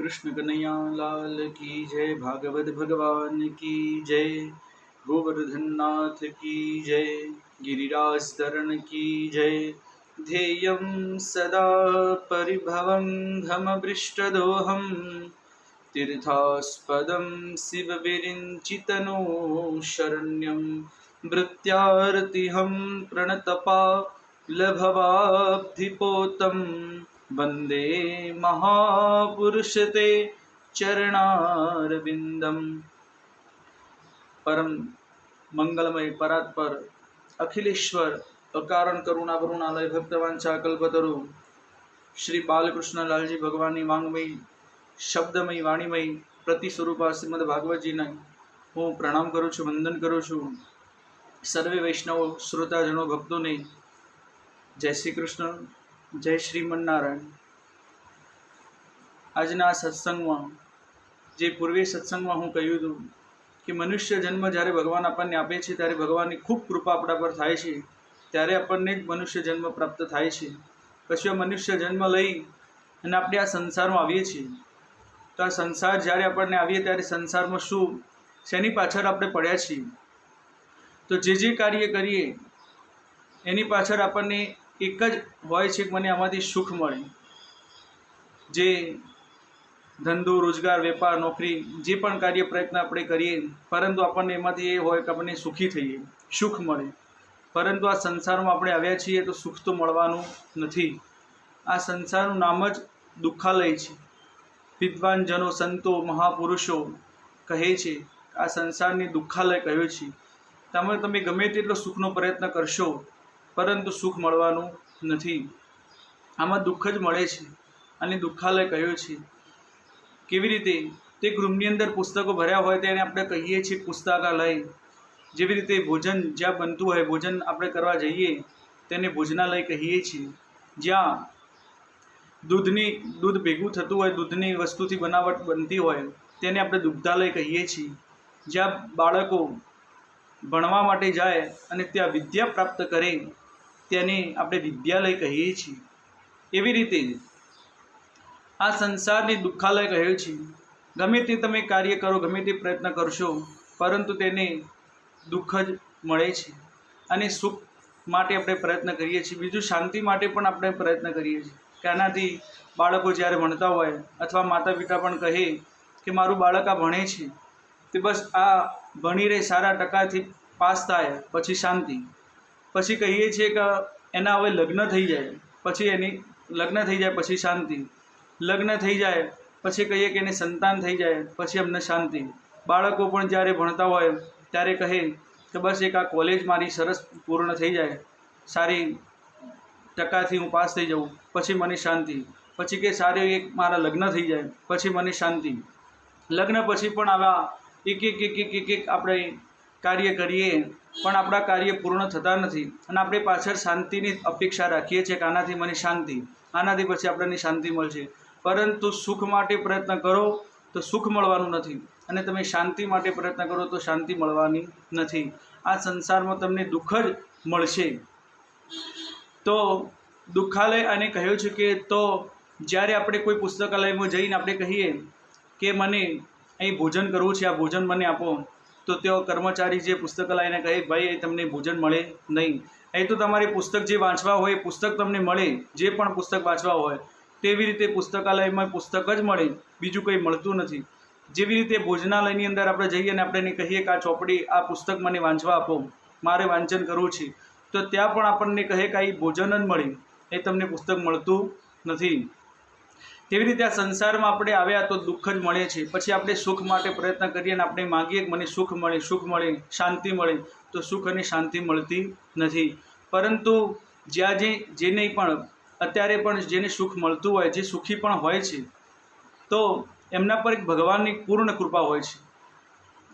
कृष्ण कन्हैया लाल की जय। भागवत भगवान की जय। गोवर्धन नाथ की जय। गिरिराज धरण की जय। ध्येयं सदा परिभवं भमभृष्टदोहं तीर्थास्पदं शिवविरिञ्चितनो शरण्यं भृत्यार्तिहं प्रणतपा लभवाब्धिपोतं वन्दे महापुरुषते चरणारविन्दम्। परम मंगलमय परात्पर अखिलेश्वर अकारण करुणा करुणालय भक्तवांछा कल्पतरु श्री बालकृष्ण लालजी भगवाननी वांगमयी शब्दमयी वाणीमयी प्रति स्वरूपा श्रीमद भागवतजीने हूँ प्रणाम करूँ छूँ, वंदन करूँ छूँ। सर्वे वैष्णव श्रोताजनों भक्तों ने जय श्री कृष्ण, जय श्रीमन्नारायण। આજના સત્સંગમાં જે પૂર્વે સત્સંગમાં હું કહ્યું હતું કે મનુષ્ય જન્મ જ્યારે ભગવાન આપણને આપે છે ત્યારે ભગવાનની ખૂબ કૃપા આપણા પર થાય છે, ત્યારે આપણને જ મનુષ્ય જન્મ પ્રાપ્ત થાય છે। પછી આ મનુષ્ય જન્મ લઈ અને આપણે આ સંસારમાં આવીએ છીએ, તો આ સંસાર જ્યારે આપણને આવીએ ત્યારે સંસારમાં શું શેની પાછળ આપણે પડ્યા છીએ, તો જે કાર્ય કરીએ એની પાછળ આપણને એક જ હોય છે કે મને આમાંથી સુખ મળે। જે ધંધો રોજગાર વેપાર નોકરી જે પણ કાર્ય પ્રયત્ન આપણે કરીએ, પરંતુ આપણને એમાંથી એ હોય કે આપણને સુખી થઈએ, સુખ મળે। પરંતુ આ સંસારમાં આપણે આવ્યા છીએ તો સુખ તો મળવાનું નથી। આ સંસારનું નામ જ દુઃખાલય છે। વિદ્વાનજનો સંતો મહાપુરુષો કહે છે આ સંસારને દુઃખાલય કહ્યો છે। તમે ગમે તેટલો સુખનો પ્રયત્ન કરશો પરંતુ સુખ મળવાનું નથી। આમાં દુઃખ જ મળે છે અને દુઃખાલય કહ્યો છે। કેવી રીતે? તે ગૃહની અંદર પુસ્તકો ભર્યા હોય તેને આપણે કહીએ છીએ પુસ્તકાલય। જેવી રીતે ભોજન જ્યાં બનતું હોય, ભોજન આપણે કરવા જઈએ તેને ભોજનાલય કહીએ છીએ। જ્યાં દૂધ ભેગું થતું હોય, દૂધની વસ્તુથી બનાવટ બનતી હોય તેને આપણે દુગ્ધાલય કહીએ છીએ। જ્યાં બાળકો ભણવા માટે જાય અને ત્યાં વિદ્યા પ્રાપ્ત કરે તેને આપણે વિદ્યાલય કહીએ છીએ। એવી રીતે આ સંસારની દુઃખાલય કહ્યું છે। ગમે તે તમે કાર્ય કરો, ગમે તે પ્રયત્ન કરશો પરંતુ તેને દુઃખ જ મળે છે। અને સુખ માટે આપણે પ્રયત્ન કરીએ છીએ, બીજું શાંતિ માટે પણ આપણે પ્રયત્ન કરીએ છીએ કે આનાથી બાળકો જ્યારે ભણતા હોય અથવા માતા પિતા પણ કહે કે મારું બાળક આ ભણે છે તે બસ આ ભણી રહે, સારા ટકાથી પાસ થાય પછી શાંતિ। પછી કહીએ છીએ કે એના હવે લગ્ન થઈ જાય, પછી એની લગ્ન થઈ જાય પછી શાંતિ। લગ્ન થઈ જાય પછી કહીએ કે એને સંતાન થઈ જાય પછી અમને શાંતિ। બાળકો પણ જ્યારે ભણતા હોય ત્યારે કહે કે બસ એક આ કોલેજ મારી સરસ પૂર્ણ થઈ જાય, સારી ટકાથી હું પાસ થઈ જાઉં પછી મને શાંતિ। પછી કે સારી એક મારા લગ્ન થઈ જાય પછી મને શાંતિ। લગ્ન પછી પણ આવા એક આપણે કાર્ય કરીએ પણ આપણા કાર્ય પૂર્ણ થતા નથી અને આપણે પાછળ શાંતિની અપેક્ષા રાખીએ છીએ કે આનાથી મને શાંતિ, આનાથી પછી આપણને શાંતિ મળશે। પરંતુ સુખ માટે પ્રયત્ન કરો તો સુખ મળવાનું નથી અને તમે શાંતિ માટે પ્રયત્ન કરો તો શાંતિ મળવાની નથી। આ સંસારમાં તમને દુઃખ જ મળશે। તો દુઃખાલય આને કહ્યું છે કે તો જ્યારે આપણે કોઈ પુસ્તકાલયમાં જઈને આપણે કહીએ કે મને અહીં ભોજન કરવું છે, આ ભોજન મને આપો, તો તેઓ કર્મચારી જે પુસ્તકાલયને કહે ભાઈ અહીં તમને ભોજન મળે નહીં, અહીં તો તમારે પુસ્તક જે વાંચવા હોય એ પુસ્તક તમને મળે, જે પણ પુસ્તક વાંચવા હોય। તેવી રીતે પુસ્તકાલયમાં પુસ્તક જ મળે, બીજું કંઈ મળતું નથી। જેવી રીતે ભોજનાલયની અંદર આપણે જઈએ અને આપણે એને કહીએ કે આ ચોપડી આ પુસ્તક મને વાંચવા આપો, મારે વાંચન કરવું છે, તો ત્યાં પણ આપણને કહે કે આ ભોજન જ મળે, એ તમને પુસ્તક મળતું નથી। તેવી રીતે આ સંસારમાં આપણે આવ્યા તો દુઃખ જ મળે છે। પછી આપણે સુખ માટે પ્રયત્ન કરીએ અને આપણે માગીએ કે મને સુખ મળે, સુખ મળે, શાંતિ મળે, તો સુખ અને શાંતિ મળતી નથી। પરંતુ જ્યાં જે નહીં પણ અત્યારે પણ જેને સુખ મળતું હોય, જે સુખી પણ હોય છે, તો એમના પર એક ભગવાનની પૂર્ણ કૃપા હોય છે,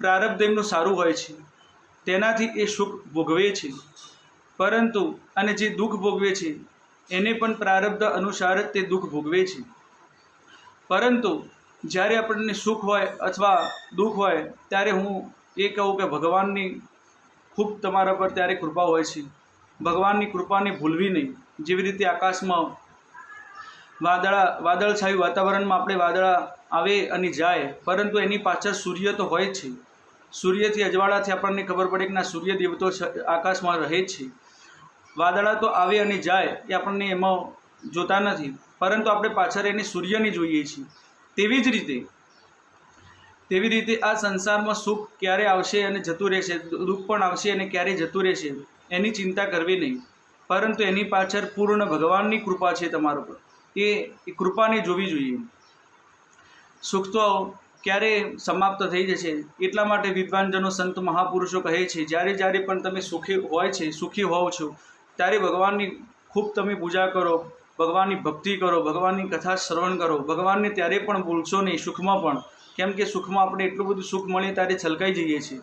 પ્રારબ્ધ એમનું સારું હોય છે, તેનાથી એ સુખ ભોગવે છે। પરંતુ અને જે દુઃખ ભોગવે છે એને પણ પ્રારબ્ધ અનુસાર જ તે દુઃખ ભોગવે છે। પરંતુ જ્યારે આપણને સુખ હોય અથવા દુઃખ હોય ત્યારે હું એ કહું કે ભગવાનની ખૂબ તમારા પર ત્યારે કૃપા હોય છે। ભગવાનની કૃપાને ભૂલવી નહીં। જેવી રીતે આકાશમાં વાદળછાયું વાતાવરણમાં આપણે વાદળા આવે અને જાય, પરંતુ એની પાછળ સૂર્ય તો હોય જ છે. સૂર્યથી અજવાળાથી આપણને ખબર પડે કે ના સૂર્યદેવ તો આકાશમાં રહે જ છે. વાદળા તો આવે અને જાય એ આપણને એમાં જોતા નથી, પરંતુ આપણે પાછળ એને સૂર્યની જોઈએ છીએ. તેવી રીતે આ સંસારમાં સુખ ક્યારે આવશે અને જતું રહેશે, દુઃખ પણ આવશે અને ક્યારે જતું રહેશે એની ચિંતા કરવી નહીં, પરંતુ એની પાછળ પૂર્ણ ભગવાનની કૃપા છે તમારા પર, એ કૃપાને જોવી જોઈએ. સુખ તો ક્યારે સમાપ્ત થઈ જશે. એટલા માટે વિદ્વાનજનો સંત મહાપુરુષો કહે છે જ્યારે પણ તમે સુખી હોવ છો ત્યારે ભગવાનની ખૂબ તમે પૂજા કરો, ભગવાનની ભક્તિ કરો, ભગવાનની કથા શ્રવણ કરો. ભગવાનને ત્યારે પણ ભૂલશો નહીં, સુખમાં પણ. કેમ કે સુખમાં આપણે એટલું બધું સુખ મળે ત્યારે છલકાઈ જઈએ છીએ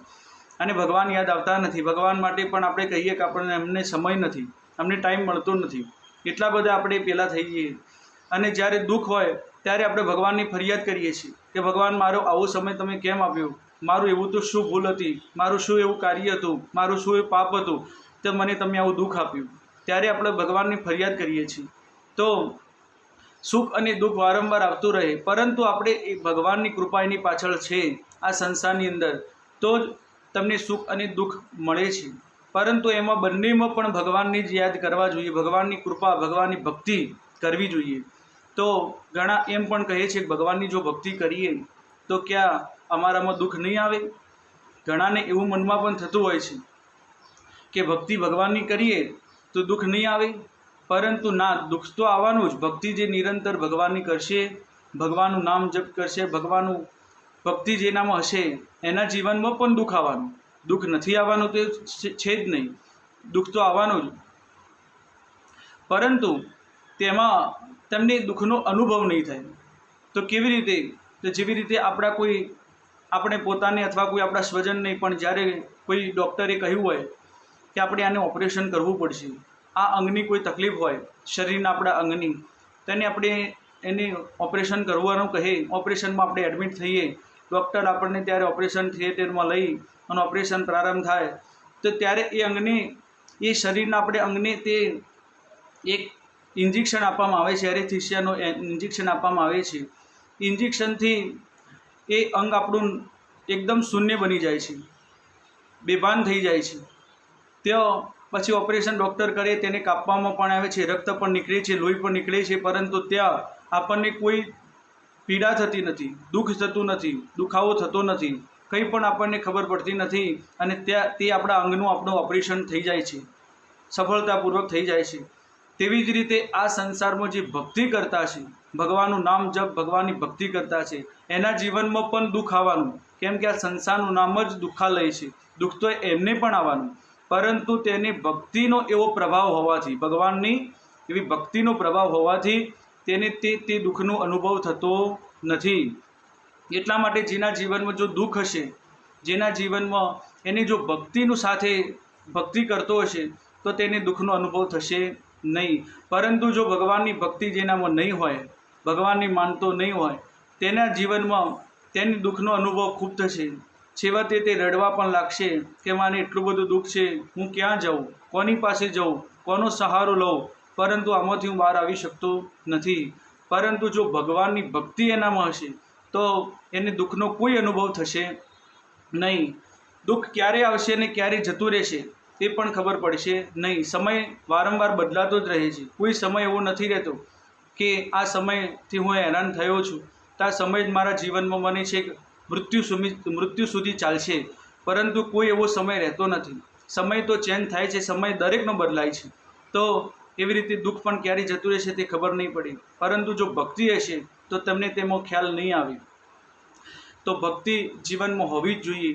અને ભગવાન યાદ આવતા નથી. ભગવાન માટે પણ આપણે કહીએ કે અમને સમય નથી, અમને ટાઈમ મળતો નથી, એટલા બધા આપણે પહેલાં થઈ જઈએ. અને જ્યારે દુઃખ હોય ત્યારે આપણે ભગવાનની ફરિયાદ કરીએ છીએ કે ભગવાન મારો આવો સમય તમે કેમ આપ્યો, મારું એવું તો શું ભૂલ હતી, મારું શું એવું કાર્ય હતું, મારું શું એવું પાપ હતું તો મને તમે આવું દુઃખ આપ્યું. ત્યારે આપણે ભગવાનની ફરિયાદ કરીએ છીએ. તો સુખ અને દુઃખ વારંવાર આવતું રહે, પરંતુ આપણે એ ભગવાનની કૃપા એની પાછળ છે આ સંસારની અંદર, તો જ તમને સુખ અને દુઃખ મળે છે. પરંતુ એમાં બંનેમાં પણ ભગવાનની જ યાદ કરવા જોઈએ, ભગવાનની કૃપા, ભગવાનની ભક્તિ કરવી જોઈએ. તો ઘણા એમ પણ કહે છે કે ભગવાનની જો ભક્તિ કરીએ તો ક્યાં અમારામાં દુઃખ નહીં આવે. ઘણાને એવું મનમાં પણ થતું હોય છે કે ભક્તિ ભગવાનની કરીએ તો દુઃખ નહીં આવે, પરંતુ ના, દુઃખ તો આવવાનું જ. ભક્તિ જે નિરંતર ભગવાનની કરશે, ભગવાનનું નામ જપ કરશે, ભગવાનનું ભક્તિ જેનામાં હશે એના જીવનમાં પણ દુઃખ આવવાનું. દુઃખ નથી આવવાનું તો છે જ નહીં, દુઃખ તો આવવાનું જ, પરંતુ તેમાં તમને દુઃખનો અનુભવ નહીં થાય. તો કેવી રીતે? તો જેવી રીતે આપણે પોતાને અથવા કોઈ આપણા સ્વજનને પણ જ્યારે કોઈ ડૉક્ટરે કહ્યું હોય કે આપણે આને ઓપરેશન કરવું પડશે, આ અંગની કોઈ તકલીફ હોય શરીરના આપણા અંગની, તેને એને ઓપરેશન કરવાનું કહે, ઓપરેશનમાં આપણે એડમિટ થઈએ, ડૉક્ટર આપણને ત્યારે ઓપરેશન થિયેટરમાં લઈ અને ઓપરેશન પ્રારંભ થાય, તો ત્યારે એ શરીરના આપણે અંગને તે એક ઇન્જેક્શન આપવામાં આવે છે, એરેથિસિયાનું ઇન્જેક્શન આપવામાં આવે છે. ઇન્જેક્શનથી એ અંગ આપણું એકદમ શૂન્ય બની જાય છે, બેભાન થઈ જાય છે. ત્યાં પછી ઓપરેશન ડૉક્ટર કરે, તેને કાપવામાં પણ આવે છે, રક્ત પણ નીકળે છે, લોહી પણ નીકળે છે, પરંતુ ત્યાં આપણને કોઈ પીડા થતી નથી, દુઃખ થતું નથી, દુખાવો થતો નથી, કંઈ પણ આપણને ખબર પડતી નથી. અને તે આપણા અંગનું આપણું ઓપરેશન થઈ જાય છે, સફળતાપૂર્વક થઈ જાય છે. તેવી જ રીતે આ સંસારમાં જે ભક્તિ કરતા છે, ભગવાનનું નામ જપ, ભગવાનની ભક્તિ કરતા છે, એના જીવનમાં પણ દુઃખ આવવાનું. કેમ કે આ સંસારનું નામ જ દુઃખાલય છે. દુઃખ તો એમને પણ આવવાનું, પરંતુ તેની ભક્તિનો એવો પ્રભાવ હોવાથી, ભગવાનની એવી ભક્તિનો પ્રભાવ હોવાથી તેને તે દુઃખનો અનુભવ થતો નથી. એટલા માટે જેના જીવનમાં જો દુઃખ હશે, જેના જીવનમાં એને જો ભક્તિનું સાથે ભક્તિ કરતો હશે તો તેને દુઃખનો અનુભવ થશે નહીં. પરંતુ જો ભગવાનની ભક્તિ જેનામાં નહીં હોય, ભગવાનને માનતો નહીં હોય, તેના જીવનમાં તેને દુઃખનો અનુભવ ખૂબ થશે. છેવટે તે રડવા પણ લાગશે કે મને એટલું બધું દુઃખ છે, હું ક્યાં જાઉં, કોની પાસે જાઉં, કોનો સહારો લઉં, પરંતુ આમાંથી હું બહાર આવી શકતો નથી. પરંતુ જો ભગવાનની ભક્તિ એનામાં હશે તો એને દુઃખનો કોઈ અનુભવ થશે નહીં. દુઃખ ક્યારે આવશે અને ક્યારે જતું રહેશે તે પણ ખબર પડશે નહીં. સમય વારંવાર બદલાતો જ રહે છે, કોઈ સમય એવો નથી રહેતો કે આ સમયથી હું હેરાન થયો છું તો આ સમય જ મારા જીવનમાં મને છે મૃત્યુ સુધી ચાલશે, પરંતુ કોઈ એવો સમય રહેતો નથી. સમય તો ચેન્જ થાય છે, સમય દરેકનો બદલાય છે. તો એવી રીતે દુઃખ પણ ક્યારે જતું રહેશે તે ખબર નહીં પડે. પરંતુ જો ભક્તિ હશે તો તમને તેમાં ખ્યાલ નહીં આવે. તો ભક્તિ જીવનમાં હોવી જ જોઈએ,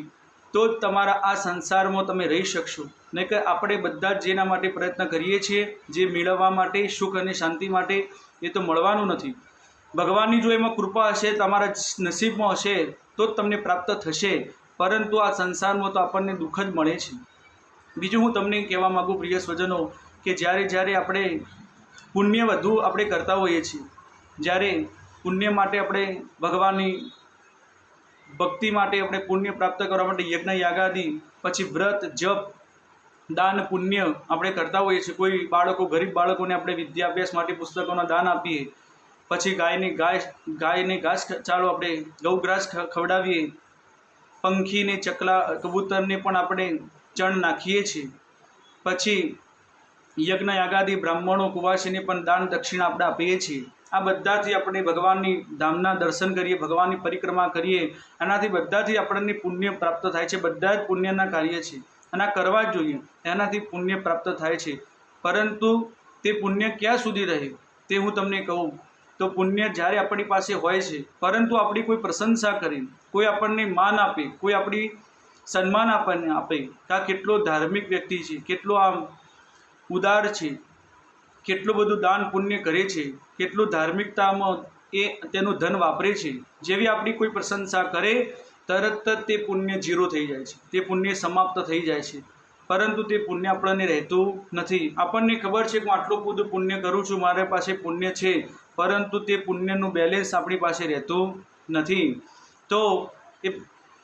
તો જ તમારા આ સંસારમાં તમે રહી શકશો. નહીં કે આપણે બધા જ જેના માટે પ્રયત્ન કરીએ છીએ, જે મેળવવા માટે, સુખ અને શાંતિ માટે, એ તો મળવાનું નથી. ભગવાનની જો એમાં કૃપા હશે, તમારા નસીબમાં હશે તો જ તમને પ્રાપ્ત થશે, પરંતુ આ સંસારમાં તો આપણને દુઃખ જ મળે છે. બીજું હું તમને કહેવા માગું પ્રિય સ્વજનો કે જ્યારે આપણે પુણ્ય વધુ આપણે કરતા હોઈએ છીએ, જ્યારે પુણ્ય માટે આપણે ભગવાનની ભક્તિ માટે આપણે પુણ્ય પ્રાપ્ત કરવા માટે યજ્ઞ યાગાદિ, પછી વ્રત જપ, દાન પુણ્ય આપણે કરતા હોઈએ છીએ. કોઈ ગરીબ બાળકોને આપણે વિદ્યાભ્યાસ માટે પુસ્તકોના દાન આપીએ, પછી ગાયને ઘાસ ચાલો આપણે ગૌગ્રાસ ખવડાવીએ, પંખીને ચકલા કબૂતરને પણ આપણે ચણ નાખીએ છીએ, પછી યજ્ઞ યાગાદી બ્રાહ્મણો કુવાસીને પણ દાન દક્ષિણા આપણે આપીએ છીએ. આ બધાથી આપણે ભગવાનની ધામના દર્શન કરીએ, ભગવાનની પરિક્રમા કરીએ, આનાથી બધાથી આપણને પુણ્ય પ્રાપ્ત થાય છે. બધા જ પુણ્યના કાર્ય છે અને આ કરવા જ જોઈએ, એનાથી પુણ્ય પ્રાપ્ત થાય છે. પરંતુ તે પુણ્ય ક્યાં સુધી રહે તે હું તમને કહું તો પુણ્ય જ્યારે આપણી પાસે હોય છે, પરંતુ આપણી કોઈ પ્રશંસા કરે, કોઈ આપણને માન આપે, કોઈ આપણી સન્માન આપણને આપે કે આ કેટલો ધાર્મિક વ્યક્તિ છે, કેટલો આમ ઉદાર છે, કેટલું બધું દાન પુણ્ય કરે છે, કેટલું ધાર્મિકતામાં એ તેનું ધન વાપરે છે, જેવી આપણી કોઈ પ્રશંસા કરે તરત જ તે પુણ્ય ઝીરો થઈ જાય છે, તે પુણ્ય સમાપ્ત થઈ જાય છે. પરંતુ તે પુણ્ય આપણને રહેતું નથી. આપણને ખબર છે કે હું આટલું બધું પુણ્ય કરું છું, મારી પાસે પુણ્ય છે, પરંતુ તે પુણ્યનું બેલેન્સ આપણી પાસે રહેતું નથી. તો એ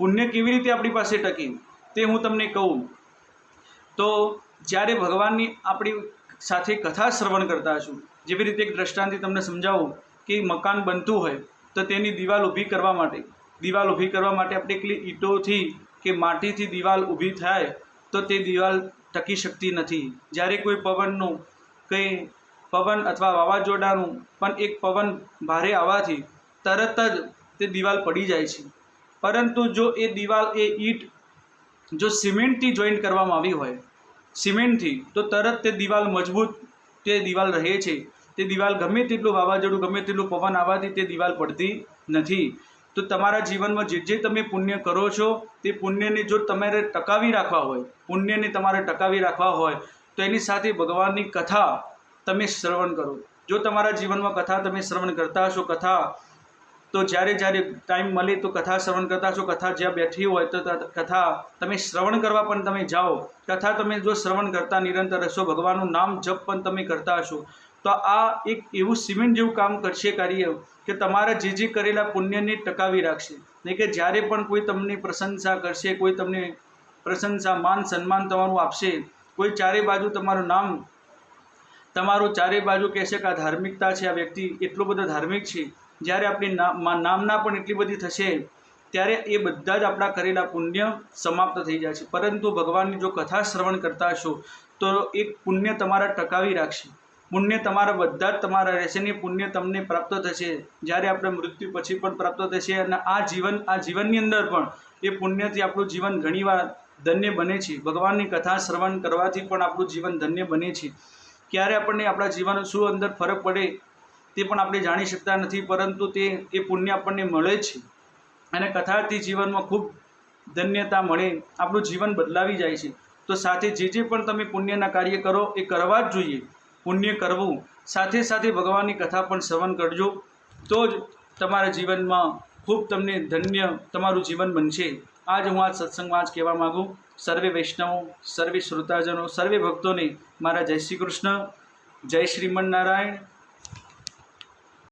પુણ્ય કેવી રીતે આપણી પાસે ટકે તે હું તમને કહું તો જ્યારે ભગવાનની આપણી સાથે કથા શ્રવણ કરતા છું, જેવી રીતે એક દ્રષ્ટાંતથી તમને સમજાવું કે મકાન બનતું હોય તો તેની દિવાલ ઊભી કરવા માટે આપણે કેટલી ઈંટોથી કે માટીથી દિવાલ ઊભી થાય તો તે દિવાલ ટકી શકતી નથી. જ્યારે કોઈ પવન અથવા વાવાઝોડાનું પણ એક પવન ભારે આવવાથી તરત જ તે દિવાલ પડી જાય છે. પરંતુ જો એ દિવાલ એ ઈંટ જો સિમેન્ટથી જોઈન્ટ કરવામાં આવી હોય, સિમેન્ટથી, તો તરત તે દિવાલ મજબૂત તે દિવાલ રહે છે. તે દિવાલ ગમે તેટલું વાવાઝોડું, ગમે તેટલું પવન આવવાથી તે દિવાલ પડતી નથી. તો તમારા જીવનમાં જે તમે પુણ્ય કરો છો તે પુણ્યને જો તમારે ટકાવી રાખવા હોય, તો એની સાથે ભગવાનની કથા તમે શ્રવણ કરો. જો તમારા જીવનમાં કથા તમે શ્રવણ કરતા હશો, તો જ્યારે ટાઈમ મળે તો કથા શ્રવણ કરતા હશો, કથા જ્યાં બેઠી હોય તો કથા તમે શ્રવણ કરવા પણ તમે જાઓ, કથા તમે જો શ્રવણ કરતા નિરંતર હશો, ભગવાનનું નામ જપ પણ તમે કરતા હશો, તો આ એક એવું સિમેન્ટ જેવું કામ કરશે કાર્ય કે તમારા જે કરેલા પુણ્યને ટકાવી રાખશે. નહીં કે જ્યારે પણ કોઈ તમને પ્રશંસા કરશે, કોઈ તમને પ્રશંસા માન સન્માન તમારું આપશે, કોઈ ચારે બાજુ તમારું ચારે બાજુ કહેશે કે આ ધાર્મિકતા છે, આ વ્યક્તિ એટલો બધો ધાર્મિક છે, જ્યારે આપણી નામના પણ એટલી બધી થશે ત્યારે એ બધા જ આપણા કરેલા પુણ્ય સમાપ્ત થઈ જાય છે. પરંતુ ભગવાનની જો કથા શ્રવણ કરતા હશો તો એક પુણ્ય તમારા ટકાવી રાખશે, પુણ્ય તમારા બધા જ તમારા રહેશે ને પુણ્ય તમને પ્રાપ્ત થશે. જ્યારે આપણે મૃત્યુ પછી પણ પ્રાપ્ત થશે અને આ જીવનની અંદર પણ એ પુણ્યથી આપણું જીવન ઘણીવાર ધન્ય બને છે. ભગવાનની કથા શ્રવણ કરવાથી પણ આપણું જીવન ધન્ય બને છે. ક્યારે આપણને આપણા જીવન શું અંદર ફરક પડે તે પણ આપણે જાણી શકતા નથી, પરંતુ એ પુણ્ય આપણને મળે છે અને કથાથી જીવનમાં ખૂબ ધન્યતા મળે, આપણું જીવન બદલાવી જાય છે. તો સાથે જે પણ તમે પુણ્યના કાર્ય કરો એ કરવા જ જોઈએ. પુણ્ય કરવું સાથે સાથે ભગવાનની કથા પણ શ્રવણ કરજો, તો જ તમારા જીવનમાં ખૂબ તમને ધન્ય તમારું જીવન બનશે. આજ હું આ સત્સંગમાં જ કહેવા માગું. સર્વે વૈષ્ણવો, સર્વે શ્રોતાજનો, સર્વે ભક્તોને મારા જય શ્રી કૃષ્ણ, જય શ્રીમન નારાયણ.